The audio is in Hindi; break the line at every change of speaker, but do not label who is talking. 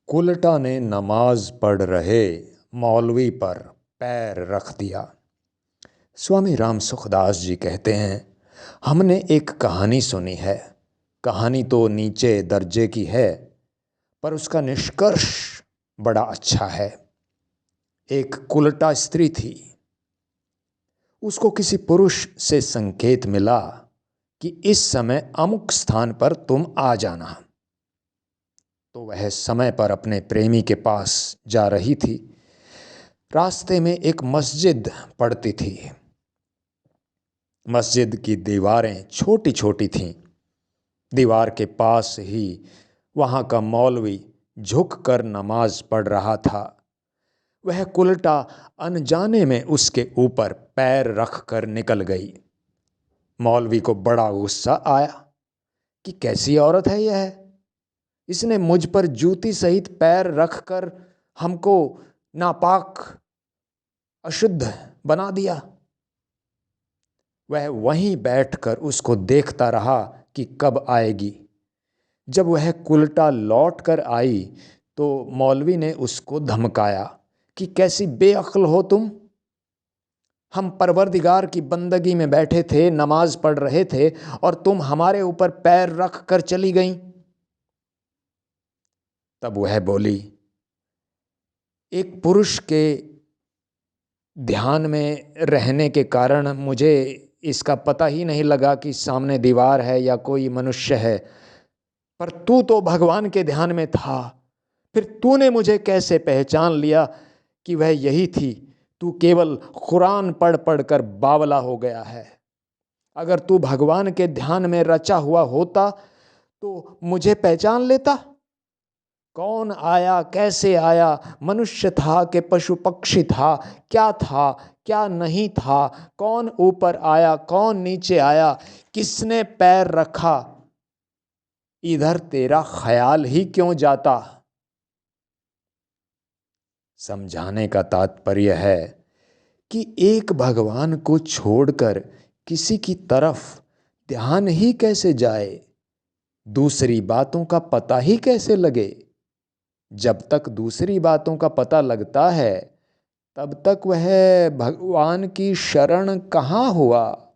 कुलटा ने नमाज पढ़ रहे मौलवी पर पैर रख दिया। स्वामी राम सुखदास जी कहते हैं, हमने एक कहानी सुनी है। कहानी तो नीचे दर्जे की है, पर उसका निष्कर्ष बड़ा अच्छा है। एक कुलटा स्त्री थी। उसको किसी पुरुष से संकेत मिला कि इस समय अमुक स्थान पर तुम आ जाना। तो वह समय पर अपने प्रेमी के पास जा रही थी। रास्ते में एक मस्जिद पड़ती थी। मस्जिद की दीवारें छोटी छोटी थीं। दीवार के पास ही वहाँ का मौलवी झुककर नमाज पढ़ रहा था। वह कुलटा अनजाने में उसके ऊपर पैर रख कर निकल गई। मौलवी को बड़ा गुस्सा आया कि कैसी औरत है यह, इसने मुझ पर जूती सहित पैर रखकर हमको नापाक अशुद्ध बना दिया। वह वहीं बैठकर उसको देखता रहा कि कब आएगी। जब वह कुलटा लौट कर आई तो मौलवी ने उसको धमकाया कि कैसी बेअक्ल हो तुम। हम परवरदिगार की बंदगी में बैठे थे, नमाज पढ़ रहे थे और तुम हमारे ऊपर पैर रख कर चली गई। तब वह बोली, एक पुरुष के ध्यान में रहने के कारण मुझे इसका पता ही नहीं लगा कि सामने दीवार है या कोई मनुष्य है, पर तू तो भगवान के ध्यान में था। फिर तूने मुझे कैसे पहचान लिया कि वह यही थी। तू केवल कुरान पढ़ पढ़ कर बावला हो गया है। अगर तू भगवान के ध्यान में रचा हुआ होता तो मुझे पहचान लेता। कौन आया, कैसे आया, मनुष्य था कि पशु पक्षी था, क्या था क्या नहीं था, कौन ऊपर आया कौन नीचे आया, किसने पैर रखा, इधर तेरा ख्याल ही क्यों जाता। समझाने का तात्पर्य है कि एक भगवान को छोड़कर किसी की तरफ ध्यान ही कैसे जाए, दूसरी बातों का पता ही कैसे लगे। जब तक दूसरी बातों का पता लगता है तब तक वह भगवान की शरण कहाँ हुआ।